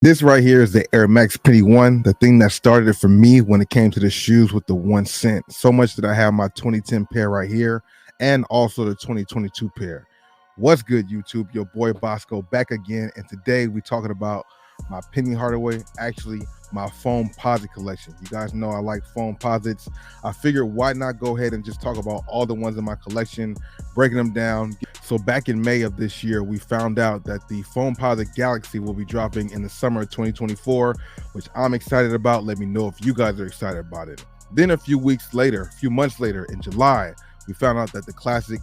This right here is the Air Max Penny One, the thing that started it for me when it came to the shoes with the 1 cent. So much that I have my 2010 pair right here and also the 2022 pair. What's good, YouTube? Your boy Bossco back again, and today we're talking about my Penny Hardaway, actually my Foamposite collection. You guys know I like Foamposites. I figured why not go ahead and just talk about all the ones in my collection, breaking them down. So back in May of this year, we found out that the Foamposite Galaxy will be dropping in the summer of 2024, which I'm excited about. Let me know if you guys are excited about it. Then a few months later, in July, we found out that the classic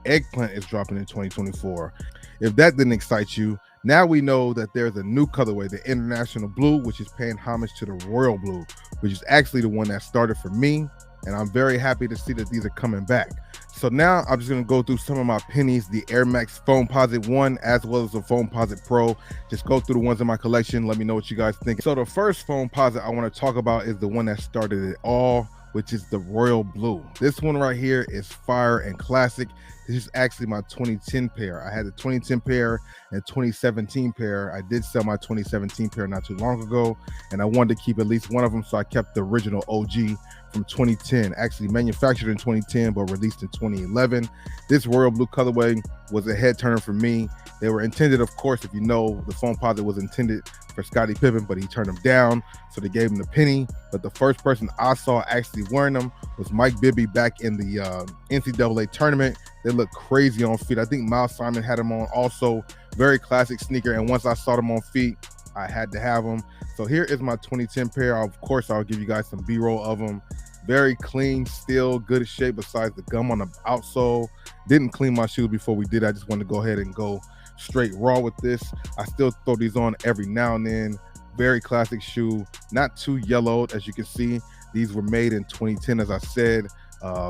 Eggplant is dropping in 2024. If that didn't excite you, now we know that there's a new colorway, the International Blue, which is paying homage to the Royal Blue, which is actually the one that started for me. And I'm very happy to see that these are coming back. So now I'm just going to go through some of my pennies, the Air Max Foamposite One, as well as the Foamposite Pro. Just go through the ones in my collection. Let me know what you guys think. So the first Foamposite I want to talk about is the one that started it all, which is the Royal Blue. This one right here is fire and classic. This is actually my 2010 pair. I had the 2010 pair and 2017 pair. I did sell my 2017 pair not too long ago, and I wanted to keep at least one of them, so I kept the original OG from 2010, actually manufactured in 2010 but released in 2011. This Royal Blue colorway was a head turner for me. They were intended, of course, if you know, the Foamposite was intended for Scottie Pippen, but he turned them down, so they gave him the penny. But the first person I saw actually wearing them was Mike Bibby back in the NCAA tournament. They look crazy on feet. I think Miles Simon had them on also. Very classic sneaker, and once I saw them on feet, I had to have them. So here is my 2010 pair. Of course, I'll give you guys some B-roll of them. Very clean, still good shape besides the gum on the outsole. Didn't clean my shoes before we did. I just wanted to go ahead and go straight raw with this. I still throw these on every now and then. Very classic shoe, not too yellowed, as you can see. These were made in 2010, as I said.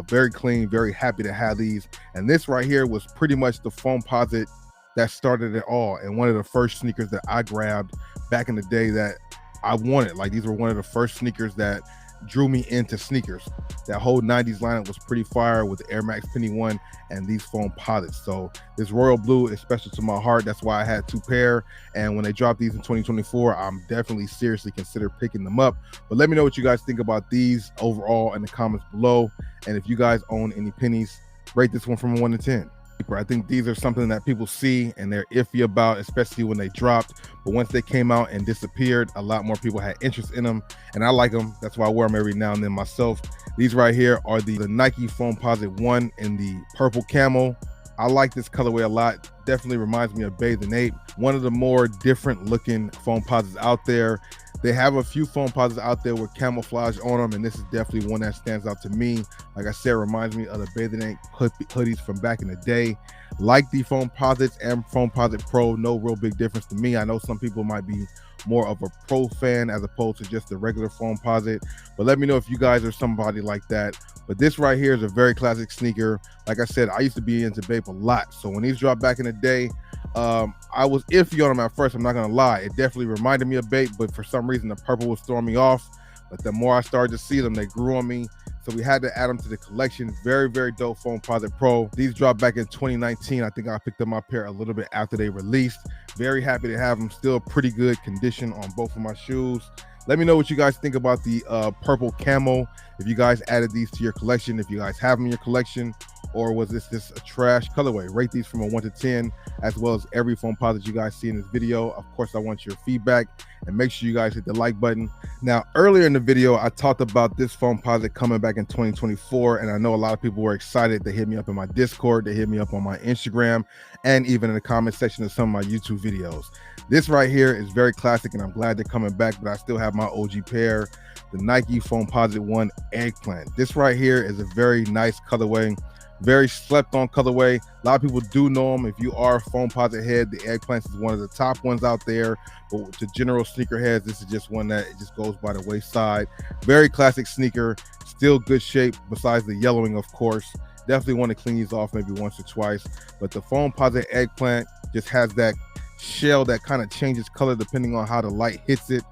Very clean, very happy to have these. And this right here was pretty much the Foamposite that started it all, and one of the first sneakers that I grabbed back in the day that I wanted. Like, these were one of the first sneakers that drew me into sneakers. That whole 90s lineup was pretty fire with the Air Max Penny One and these Foamposites. So this Royal Blue is special to my heart. That's why I had two pair, and when they drop these in 2024, I'm definitely seriously consider picking them up. But let me know what you guys think about these overall in the comments below, and if you guys own any pennies, rate this one from 1 to 10. I think these are something that people see and they're iffy about, especially when they dropped. But once they came out and disappeared, a lot more people had interest in them, and I like them. That's why I wear them every now and then myself. These right here are the Nike Foamposite One in the purple camo. I like this colorway a lot. Definitely reminds me of Bathing Ape. One of the more different looking Foamposites out there. They have a few Foamposites out there with camouflage on them, and this is definitely one that stands out to me. Like I said, reminds me of the Bathing Ape hoodies from back in the day. Like the Foamposites and Foamposite Pro, no real big difference to me. I know some people might be more of a pro fan as opposed to just the regular Foamposite, but let me know if you guys are somebody like that. But this right here is a very classic sneaker. Like I said, I used to be into Bape a lot, so when these dropped back in the day, I was iffy on them at first. I'm not gonna lie, it definitely reminded me of Bape, but for some reason the purple was throwing me off. But the more I started to see them, they grew on me, so we had to add them to the collection. Very, very dope Foamposite Pro. These dropped back in 2019. I think I picked up my pair a little bit after they released. Very happy to have them. Still pretty good condition on both of my shoes. Let me know what you guys think about the purple camo. If you guys added these to your collection, if you guys have them in your collection, or was this just a trash colorway? Rate these from a 1 to 10, as well as every Foamposite you guys see in this video. Of course, I want your feedback, and make sure you guys hit the like button. Now, earlier in the video, I talked about this Foamposite coming back in 2024, and I know a lot of people were excited. They hit me up in my Discord, they hit me up on my Instagram, and even in the comment section of some of my YouTube videos. This right here is very classic, and I'm glad they're coming back, but I still have my OG pair, the Nike Foamposite One Eggplant. This right here is a very nice colorway. Very slept on colorway. A lot of people do know them. If you are a Foamposite head, the Eggplant is one of the top ones out there. But to general sneakerheads, this is just one that it just goes by the wayside. Very classic sneaker, still good shape besides the yellowing, of course. Definitely want to clean these off maybe once or twice. But the Foamposite Eggplant just has that shell that kind of changes color depending on how the light hits it.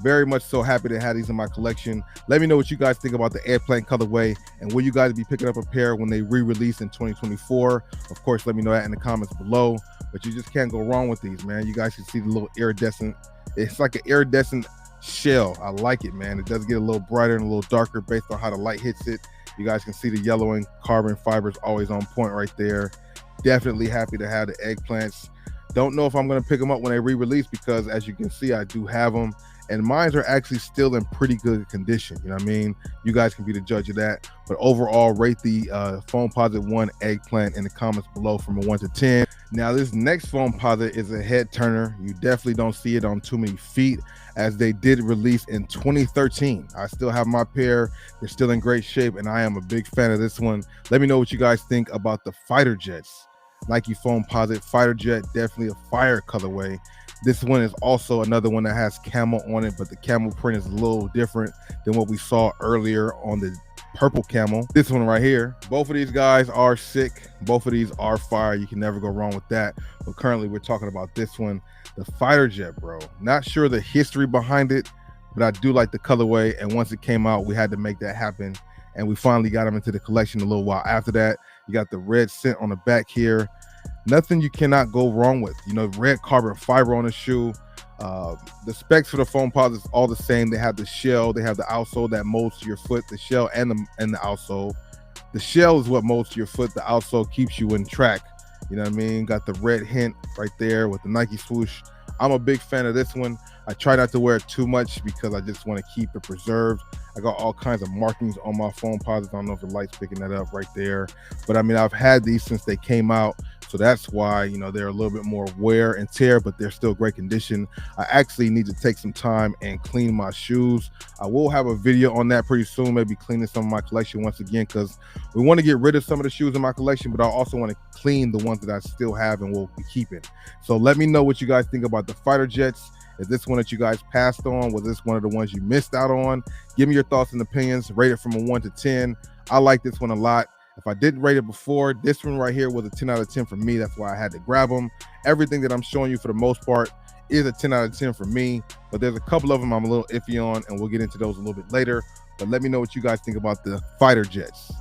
Very much so happy to have these in my collection. Let me know what you guys think about the Eggplant colorway, and will you guys be picking up a pair when they re-release in 2024? Of course, let me know that in the comments below. But you just can't go wrong with these, man. You guys can see the little iridescent, it's like an iridescent shell. I like it, man. It does get a little brighter and a little darker based on how the light hits it. You guys can see the yellowing carbon fibers always on point right there. Definitely happy to have the Eggplants. Don't know if I'm going to pick them up when they re-release, because as you can see, I do have them, and mine are actually still in pretty good condition. You know what I mean? You guys can be the judge of that. But overall, rate the Foamposite One Eggplant in the comments below from a 1 to 10. Now, this next Foamposite is a head turner. You definitely don't see it on too many feet, as they did release in 2013. I still have my pair. They're still in great shape, and I am a big fan of this one. Let me know what you guys think about the Fighter Jets. Nike Foamposite Fighter Jet, definitely a fire colorway. This one is also another one that has camo on it, but the camo print is a little different than what we saw earlier on the purple camo. This one right here, both of these guys are sick. Both of these are fire. You can never go wrong with that. But currently we're talking about this one, the Fighter Jet, bro. Not sure the history behind it, but I do like the colorway. And once it came out, we had to make that happen. And we finally got them into the collection a little while after that. You got the red scent on the back here. Nothing you cannot go wrong with. You know, red carbon fiber on the shoe. The specs for the Foamposites all the same. They have the shell, they have the outsole that molds to your foot, the shell and the outsole. The shell is what molds to your foot, the outsole keeps you in track. You know what I mean? Got the red hint right there with the Nike swoosh. I'm a big fan of this one. I try not to wear it too much because I just want to keep it preserved. I got all kinds of markings on my Foamposites. I don't know if the light's picking that up right there, but I mean, I've had these since they came out. So that's why, you know, they're a little bit more wear and tear, but they're still great condition. I actually need to take some time and clean my shoes. I will have a video on that pretty soon, maybe cleaning some of my collection once again, because we want to get rid of some of the shoes in my collection, but I also want to clean the ones that I still have and will be keeping. So let me know what you guys think about the Fighter Jets. Is this one that you guys passed on? Was this one of the ones you missed out on? Give me your thoughts and opinions. Rate it from a 1 to 10. I like this one a lot. If I didn't rate it before, this one right here was a 10 out of 10 for me. That's why I had to grab them. Everything that I'm showing you for the most part is a 10 out of 10 for me, but there's a couple of them I'm a little iffy on, and we'll get into those a little bit later. But let me know what you guys think about the Fighter Jets.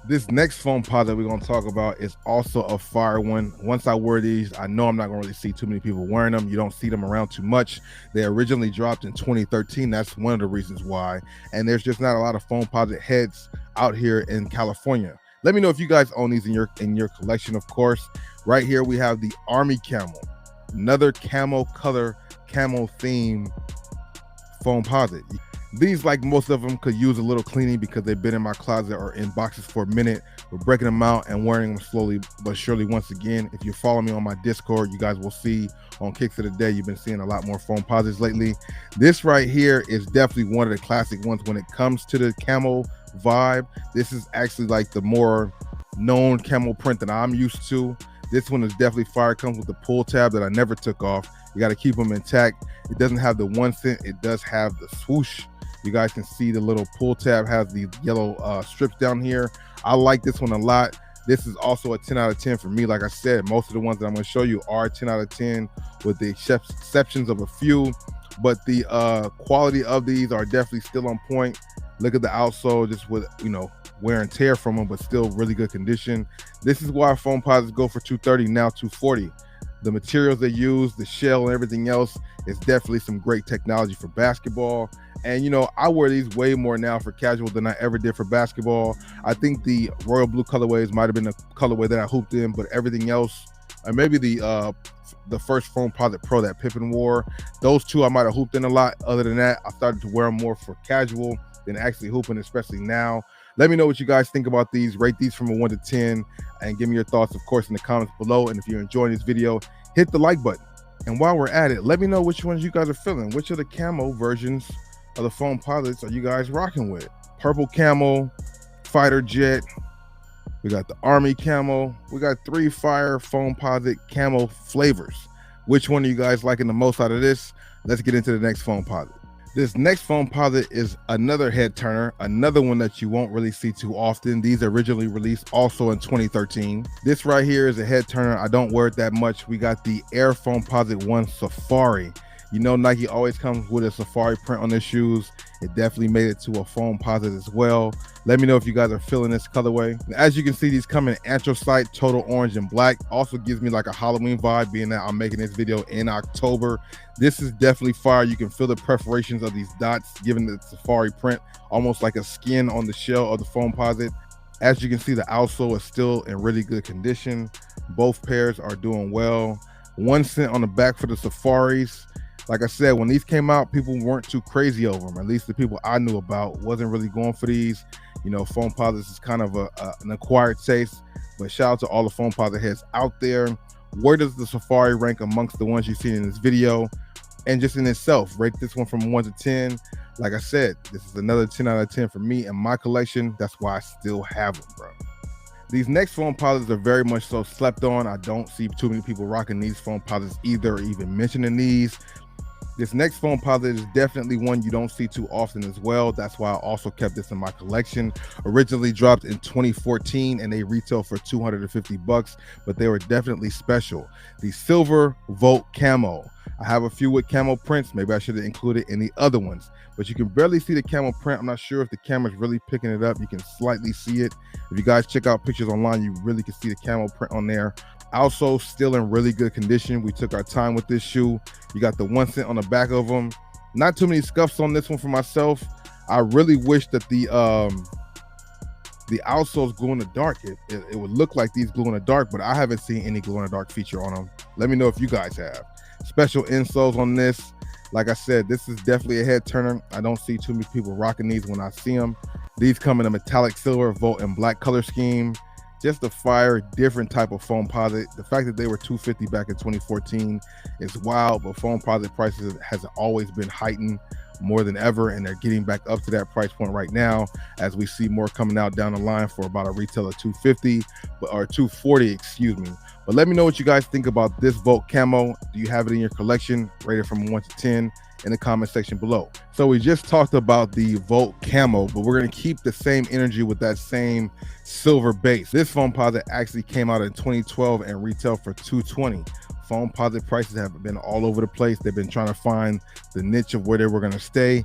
This next Foamposite we're going to talk about is also a fire one. Once I wear these, I know I'm not going to really see too many people wearing them. You don't see them around too much. They originally dropped in 2013. That's one of the reasons why. And there's just not a lot of Foamposite heads out here in California. Let me know if you guys own these in your collection, of course. Right here we have the Army Camel, another camo color, camo theme Foamposite. These, like most of them, could use a little cleaning because they've been in my closet or in boxes for a minute. We're breaking them out and wearing them slowly but surely once again. If you follow me on my Discord, you guys will see on Kicks of the Day, you've been seeing a lot more Foamposites lately. This right here is definitely one of the classic ones when it comes to the camo vibe. This is actually like the more known camo print that I'm used to. This one is definitely fire. It comes with the pull tab that I never took off. You got to keep them intact. It doesn't have the 1 cent. It does have the swoosh. You guys can see the little pull tab has the yellow strips down here. I like this one a lot. This is also a 10 out of 10 for me. Like I said, most of the ones that I'm going to show you are 10 out of 10 with the exceptions of a few, but the quality of these are definitely still on point. Look at the outsole, just with, you know, wear and tear from them, but still really good condition. This is why Foamposites go for $230, now $240. The materials they use, the shell and everything else, is definitely some great technology for basketball. And you know, I wear these way more now for casual than I ever did for basketball. I think the royal blue colorways might have been the colorway that I hooped in, but everything else, and maybe the first Foamposite Pro that Pippen wore, those two I might have hooped in a lot. Other than that, I started to wear them more for casual than actually hooping, especially now. Let me know what you guys think about these. Rate these from a 1 to 10 and give me your thoughts, of course, in the comments below. And if you're enjoying this video, hit the like button. And while we're at it, let me know which ones you guys are feeling. Which of the camo versions of the Foamposites are you guys rocking with? Purple camo, Fighter Jet, we got the Army camo. We got 3 fire Foamposite camo flavors. Which one are you guys liking the most out of this? Let's get into the next Foamposite. This next Foamposite is another head turner, another one that you won't really see too often. These originally released also in 2013. This right here is a head turner. I don't wear it that much. We got the Air Foamposite One Safari. You know, Nike always comes with a safari print on their shoes. It definitely made it to a Foamposite as well. Let me know if you guys are feeling this colorway. As you can see, these come in anthracite, total orange, and black. Also gives me like a Halloween vibe, being that I'm making this video in October. This is definitely fire. You can feel the perforations of these dots, giving the safari print almost like a skin on the shell of the Foamposite. As you can see, the outsole is still in really good condition. Both pairs are doing well. 1 cent on the back for the safaris. Like I said, when these came out, people weren't too crazy over them. At least the people I knew about wasn't really going for these. You know, Foamposites is kind of an acquired taste, but shout out to all the Foamposite heads out there. Where does the safari rank amongst the ones you've seen in this video? And just in itself, rate this one from 1 to 10. Like I said, this is another 10 out of 10 for me and my collection. That's why I still have them, bro. These next Foamposites are very much so slept on. I don't see too many people rocking these Foamposites either, or even mentioning these. This next Foamposite is definitely one you don't see too often as well. That's why I also kept this in my collection. Originally dropped in 2014 and they retail for 250 bucks, but they were definitely special. The Silver Volt Camo. I have a few with camo prints. Maybe I should have included any other ones, but you can barely see the camo print. I'm not sure if the camera's really picking it up. You can slightly see it. If you guys check out pictures online, you really can see the camo print on there. Also still in really good condition. We took our time with this shoe. You got the 1 cent on the back of them. Not too many scuffs on this one for myself. I really wish that the outsoles glow in the dark. It would look like these glow in the dark, but I haven't seen any glow in the dark feature on them. Let me know if you guys have. Special insoles on this. Like I said, this is definitely a head turner. I don't see too many people rocking these when I see them. These come in a metallic silver, volt, and black color scheme. Just a fire, different type of Foamposite. The fact that they were $250 back in 2014 is wild, but Foamposite prices has always been heightened more than ever, and they're getting back up to that price point right now as we see more coming out down the line for about a retail of $250 or $240, excuse me. But let me know what you guys think about this Volt Camo. Do you have it in your collection? Rate it from 1 to 10 in the comment section below. So we just talked about the Volt Camo, but we're going to keep the same energy with that same silver base. This Foamposite actually came out in 2012 and retailed for $220. Foamposite prices have been all over the place. They've been trying to find the niche of where they were going to stay.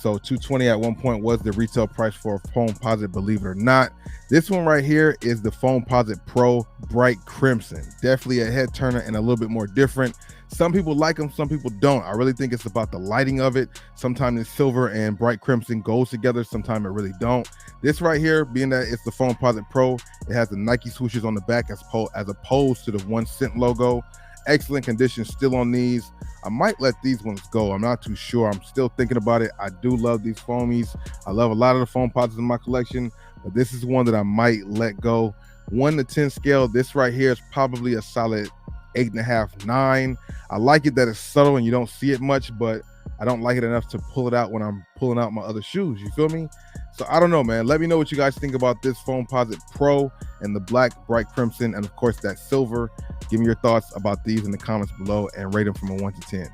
So $220 at one point was the retail price for a Foamposite, believe it or not. This one right here is the Foamposite Pro Bright Crimson. Definitely a head turner and a little bit more different. Some people like them, some people don't. I really think it's about the lighting of it. Sometimes the silver and bright crimson goes together, sometimes it really don't. This right here, being that it's the Foamposite Pro, it has the Nike swooshes on the back as opposed to the 1 cent logo. Excellent condition still on these. I might let these ones go. I'm not too sure. I'm still thinking about it. I do love these foamies. I love a lot of the Foamposites in my collection, but this is one that I might let go. 1 to 10 scale, this right here is probably a solid 8.5, 9. I like it that it's subtle and you don't see it much, but I don't like it enough to pull it out when I'm pulling out my other shoes. You feel me? So I don't know, man. Let me know what you guys think about this Foamposite Pro and the black bright crimson, and of course that silver. Give me your thoughts about these in the comments below and rate them from a 1 to 10.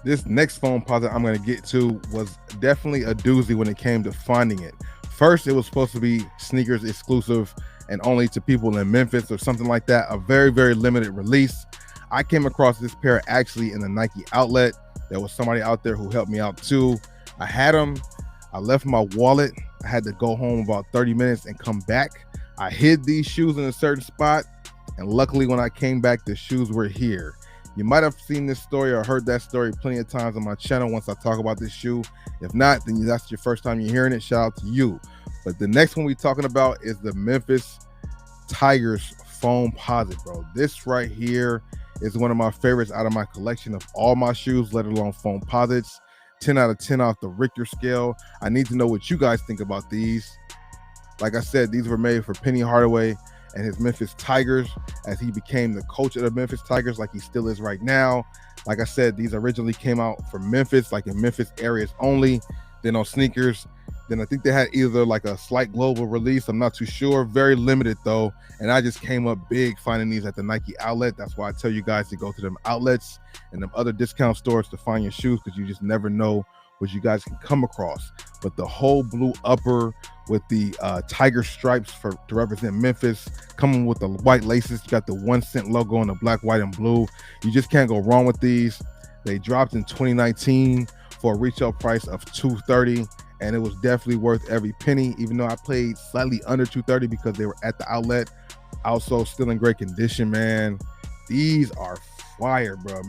This next Foamposite I'm going to get to was definitely a doozy when it came to finding it. First, it was supposed to be sneakers exclusive and only to people in Memphis or something like that. A very, very limited release. I came across this pair actually in the Nike outlet. There was somebody out there who helped me out too. I had them. I left my wallet. I had to go home about 30 minutes and come back. I hid these shoes in a certain spot, and luckily when I came back, the shoes were here. You might have seen this story or heard that story plenty of times on my channel once I talk about this shoe. If not, then that's your first time you're hearing it. Shout out to you. But the next one we're talking about is the Memphis Tigers Foamposite, bro. This right here is one of my favorites out of my collection of all my shoes, let alone Foamposites. 10 out of 10 off the Richter scale. I need to know what you guys think about these. Like I said, these were made for Penny Hardaway and his Memphis Tigers as he became the coach of the Memphis Tigers like he still is right now. Like I said, these originally came out for Memphis, like in Memphis areas only, then on sneakers. Then I think they had either like a slight global release. I'm not too sure. Very limited though. And I just came up big finding these at the Nike outlet. That's why I tell you guys to go to them outlets and them other discount stores to find your shoes, because you just never know what you guys can come across. But the whole blue upper with the tiger stripes to represent Memphis, coming with the white laces, you got the 1 cent logo and the black, white, and blue. You just can't go wrong with these. They dropped in 2019 for a retail price of $230, and it was definitely worth every penny, even though I paid slightly under $230 because they were at the outlet. Also still in great condition, man. These are fire, bro.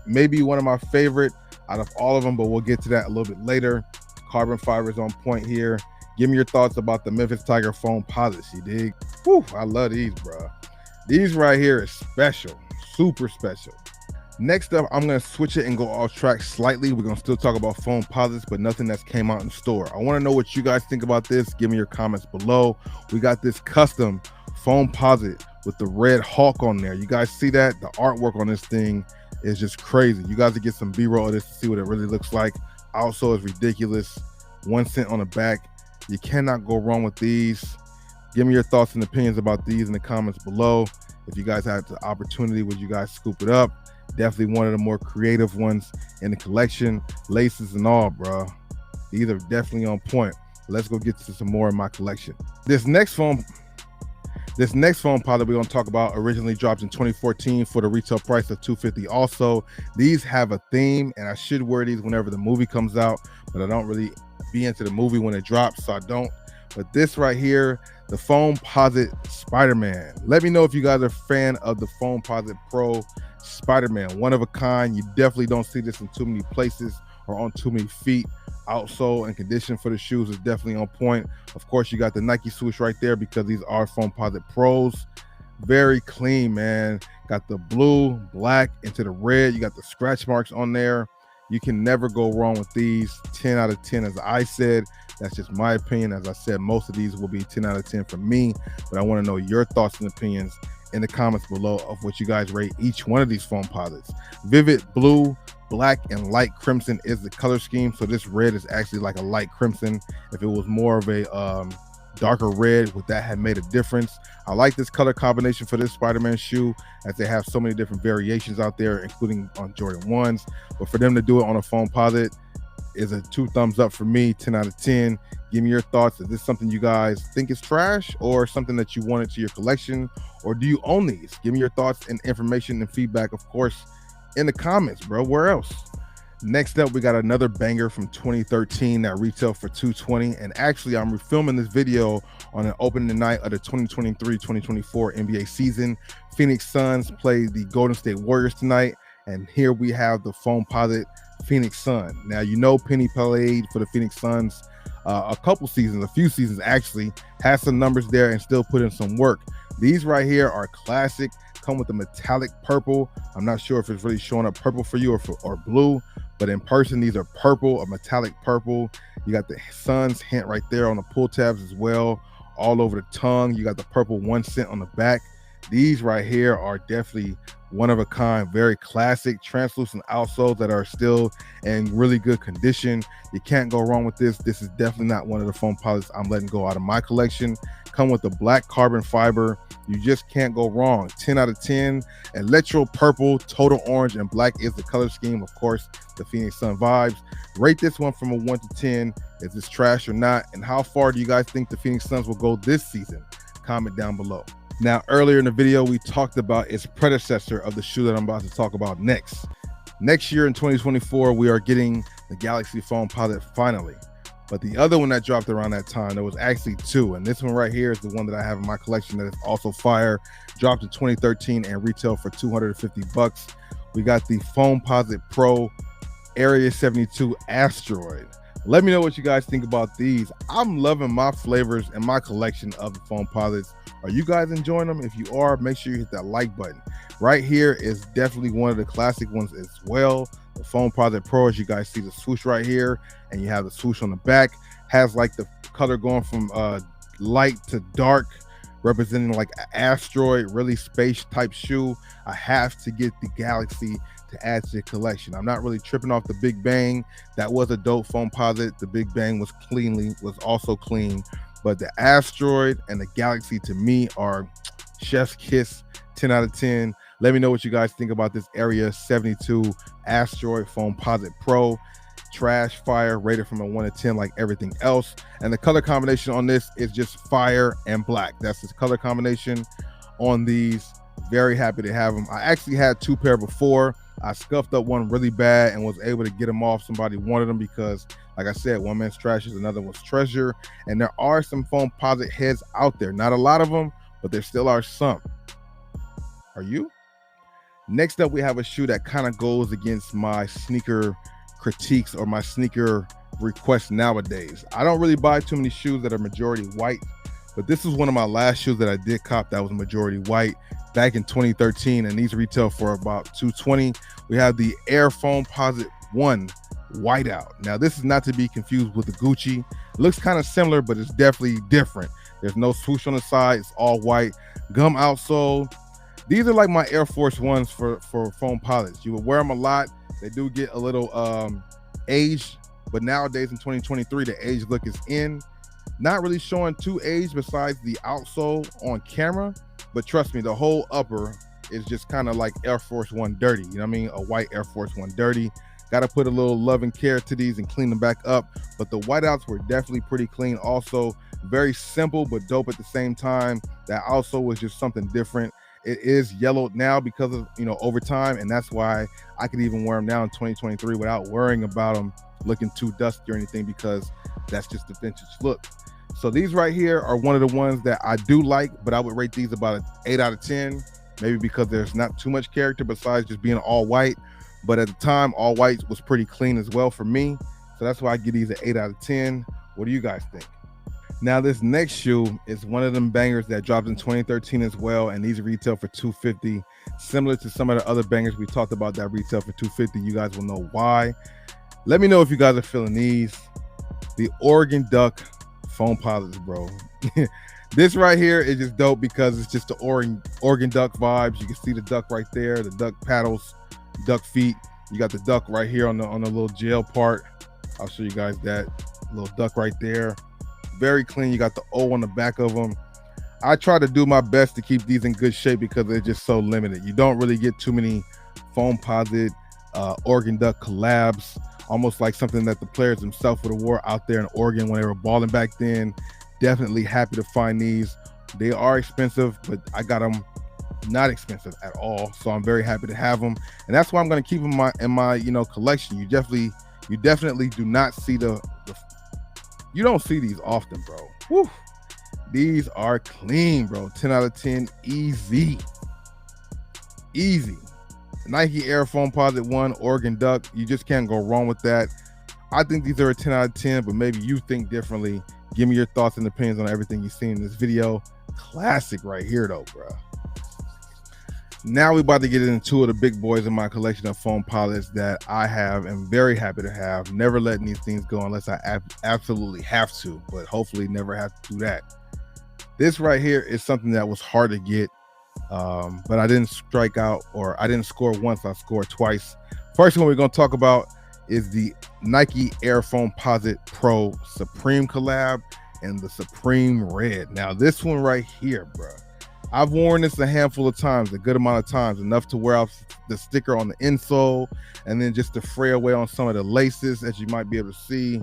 Maybe one of my favorite out of all of them, but we'll get to that a little bit later. Carbon fibers on point here. Give me your thoughts about the Memphis Tiger Foamposites, you dig? Whew, I love these, bro. These right here is special, super special. Next up, I'm gonna switch it and go off track slightly. We're gonna still talk about Foamposites, but nothing that's came out in store. I wanna know what you guys think about this. Give me your comments below. We got this custom Foamposite with the red hawk on there. You guys see that? The artwork on this thing is just crazy. You guys will get some B-roll of this to see what it really looks like. Also, it's ridiculous. 1 cent on the back. You cannot go wrong with these. Give me your thoughts and opinions about these in the comments below. If you guys had the opportunity, would you guys scoop it up? Definitely one of the more creative ones in the collection. Laces and all, bro. These are definitely on point. Let's go get to some more in my collection. This next Foamposite we're gonna talk about originally dropped in 2014 for the retail price of $250. Also, these have a theme, and I should wear these whenever the movie comes out, but I don't really be into the movie when it drops, so I don't. But this right here, the Foamposite Spiderman. Let me know if you guys are a fan of the Foamposite Pro Spiderman. One of a kind. You definitely don't see this in too many places or on too many feet. Outsole and condition for the shoes is definitely on point. Of course, you got the Nike swoosh right there because these are Foamposite Pros. Very clean, man. Got the blue, black into the red. You got the scratch marks on there. You can never go wrong with these. 10 out of 10, as I said. That's just my opinion. As I said, most of these will be 10 out of 10 for me, but I want to know your thoughts and opinions in the comments below of what you guys rate each one of these Foamposites. Vivid blue, black, and light crimson is the color scheme. So this red is actually like a light crimson. If it was more of a darker red, would that have made a difference? I like this color combination for this Spider-Man shoe, as they have so many different variations out there, including on Jordan 1s. But for them to do it on a Foamposite is a 2 thumbs up for me, 10 out of 10. Give me your thoughts. Is this something you guys think is trash, or something that you wanted to your collection, or do you own these? Give me your thoughts and information and feedback, of course, in the comments, bro. Where else? Next up, we got another banger from 2013 that retailed for $220. And actually, I'm refilming this video on an opening night of the 2023-2024 NBA season. Phoenix Suns play the Golden State Warriors tonight, and here we have the Foamposite Phoenix Sun. Now, you know, Penny played for the Phoenix Suns a few seasons actually, has some numbers there and still put in some work. These right here are classic, come with a metallic purple. I'm not sure if it's really showing up purple for you or blue, but in person, these are purple, a metallic purple. You got the Suns hint right there on the pull tabs as well, all over the tongue. You got the purple 1 cent on the back. These right here are definitely one of a kind, very classic translucent outsoles that are still in really good condition. You can't go wrong with this. This is definitely not one of the Foamposites I'm letting go out of my collection. Come with the black carbon fiber. You just can't go wrong. 10 out of 10. Electro purple, total orange, and black is the color scheme. Of course, the Phoenix Sun vibes. Rate this one from a 1 to 10. Is this trash or not? And how far do you guys think the Phoenix Suns will go this season? Comment down below. Now, earlier in the video, we talked about its predecessor of the shoe that I'm about to talk about next. Next year in 2024, we are getting the Galaxy Foamposite finally. But the other one that dropped around that time, there was actually 2. And this one right here is the one that I have in my collection that is also fire. Dropped in 2013 and retailed for $250. We got the Foamposite Pro Area 72 Asteroid. Let me know what you guys think about these. I'm loving my flavors and my collection of the Foamposites. Are you guys enjoying them? If you are, make sure you hit that like button. Right here is definitely one of the classic ones as well. The Foamposite Pro, as you guys see the swoosh right here, and you have the swoosh on the back. Has like the color going from light to dark, representing like an asteroid, really space type shoe. I have to get the Galaxy to add to the collection. I'm not really tripping off the Big Bang. That was a dope Foamposite. The Big Bang was also clean, but the Asteroid and the Galaxy to me are chef's kiss. 10 out of 10. Let me know what you guys think about this Area 72 Asteroid Foamposite Pro. Trash, fire, rated from a 1 to 10 like everything else. And the color combination on this is just fire and black. That's the color combination on these. Very happy to have them. I actually had 2 pair before. I scuffed up one really bad and was able to get them off. Somebody wanted them because, like I said, one man's trash is another one's treasure. And there are some Foamposite heads out there. Not a lot of them, but there still are some. Are you? Next up, we have a shoe that kind of goes against my sneaker critiques or my sneaker requests nowadays. I don't really buy too many shoes that are majority white, but this is one of my last shoes that I did cop that was majority white back in 2013, and these retail for about $220. We have the Air Foamposite One whiteout. Now, this is not to be confused with the Gucci. It looks kind of similar, but it's definitely different. There's no swoosh on the side. It's all white. Gum outsole. These are like my Air Force Ones for Foamposites. You will wear them a lot. They do get a little aged, but nowadays in 2023, the age look is in. Not really showing too aged besides the outsole on camera, but trust me, the whole upper is just kind of like Air Force One dirty. You know what I mean? A white Air Force One dirty. Got to put a little love and care to these and clean them back up. But the whiteouts were definitely pretty clean. Also, very simple but dope at the same time. That also was just something different. It is yellowed now because of, over time, and that's why I could even wear them now in 2023 without worrying about them looking too dusty or anything, because that's just the vintage look. So these right here are one of the ones that I do like, but I would rate these about an 8 out of 10, maybe because there's not too much character besides just being all white. But at the time, all white was pretty clean as well for me. So that's why I give these an 8 out of 10. What do you guys think? Now, this next shoe is one of them bangers that dropped in 2013 as well, and these retail for $250. Similar to some of the other bangers we talked about that retail for $250. You guys will know why. Let me know if you guys are feeling these. The Oregon Duck Foamposites, bro. This right here is just dope because it's just the Oregon Duck vibes. You can see the duck right there, the duck paddles, duck feet. You got the duck right here on the little gel part. I'll show you guys that little duck right there. Very clean. You got the O on the back of them. I try to do my best to keep these in good shape because they're just so limited. You don't really get too many Foamposite Oregon Duck collabs, almost like something that the players themselves would have wore out there in Oregon when they were balling back then. Definitely happy to find these. They are expensive, but I got them not expensive at all, so I'm very happy to have them, and that's why I'm going to keep them in my collection. You definitely do not see you don't see these often, bro. Woo. These are clean, bro. 10 out of 10, easy. Nike Air Foamposite One Oregon Duck. You just can't go wrong with that. I think these are a 10 out of 10, but maybe you think differently. Give me your thoughts and opinions on everything you've seen in this video. Classic right here, though, bro. Now we're about to get into two of the big boys in my collection of Foamposites that I have and very happy to have. Never letting these things go unless I absolutely have to, but hopefully never have to do that. This right here is something that was hard to get, but I didn't strike out, or I didn't score once, I scored twice. First one we're going to talk about is the Nike Air Foamposite Pro Supreme collab and the Supreme Red. Now this one right here, bro. I've worn this a handful of times, a good amount of times, enough to wear off the sticker on the insole and then just to fray away on some of the laces, as you might be able to see.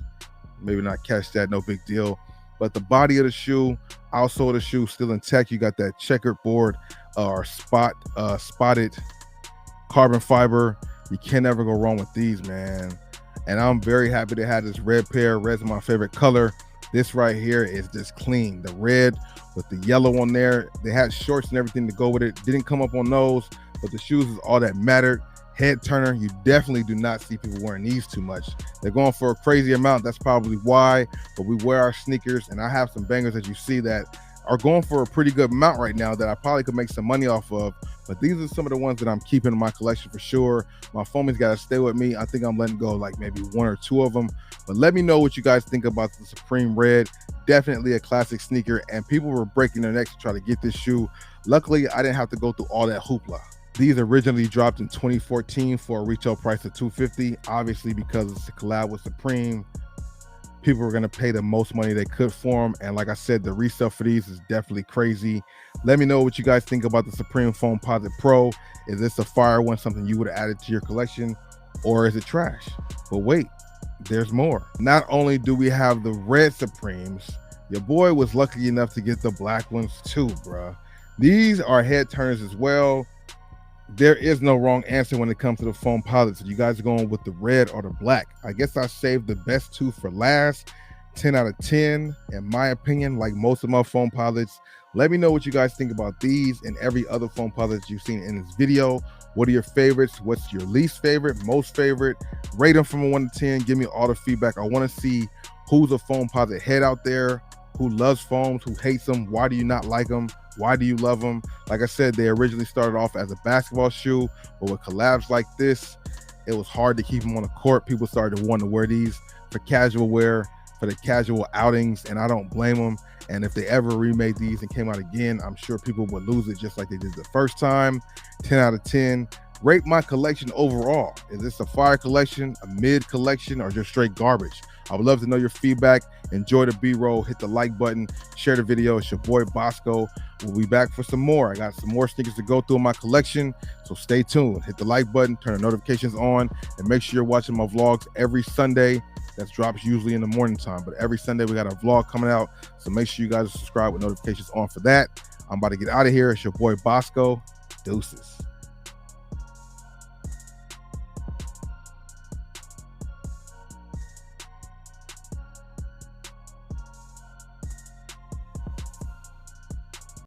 Maybe not catch that, no big deal. But the body of the shoe, outsole of the shoe, still intact. You got that checkered board or spotted carbon fiber. You can never go wrong with these, man. And I'm very happy to have this red pair. Red's my favorite color. This right here is just clean. The red with the yellow on there. They had shorts and everything to go with it. Didn't come up on those, but the shoes is all that mattered. Head turner, you definitely do not see people wearing these too much. They're going for a crazy amount. That's probably why, but we wear our sneakers, and I have some bangers that you see that are going for a pretty good amount right now that I probably could make some money off of. But these are some of the ones that I'm keeping in my collection for sure. My foamies got to stay with me. I think I'm letting go like maybe one or two of them. But let me know what you guys think about the Supreme Red. Definitely a classic sneaker, and people were breaking their necks to try to get this shoe. Luckily, I didn't have to go through all that hoopla. These originally dropped in 2014 for a retail price of $250. Obviously, because it's a collab with Supreme, people were going to pay the most money they could for them. And like I said, the resale for these is definitely crazy. Let me know what you guys think about the Supreme Foamposite Pro. Is this a fire one, something you would have added to your collection, or is it trash? But wait, there's more. Not only do we have the red Supremes, your boy was lucky enough to get the black ones too, bruh. These are head turners as well. There is no wrong answer when it comes to the Foamposites. You guys are going with the red or the black. I guess I saved the best two for last. 10 out of 10, in my opinion, like most of my Foamposites. Let me know what you guys think about these and every other Foamposites you've seen in this video. What are your favorites? What's your least favorite, most favorite? Rate them from a 1 to 10. Give me all the feedback. I want to see who's a Foamposite head out there, who loves foams, who hates them. Why do you not like them? Why do you love them? Like I said, they originally started off as a basketball shoe, but with collabs like this, it was hard to keep them on the court. People started to want to wear these for casual wear, for the casual outings, and I don't blame them. And if they ever remade these and came out again, I'm sure people would lose it just like they did the first time. 10 out of 10. Rate my collection overall. Is this a fire collection, a mid collection, or just straight garbage? I would love to know your feedback. Enjoy the B-roll, hit the like button, share the video. It's your boy Bossco. We'll be back for some more. I got some more sneakers to go through in my collection, so stay tuned. Hit the like button, turn the notifications on, and make sure you're watching my vlogs every Sunday. That drops usually in the morning time, but every Sunday we got a vlog coming out, so make sure you guys subscribe with notifications on for that. I'm about to get out of here. It's your boy Bossco. Deuces.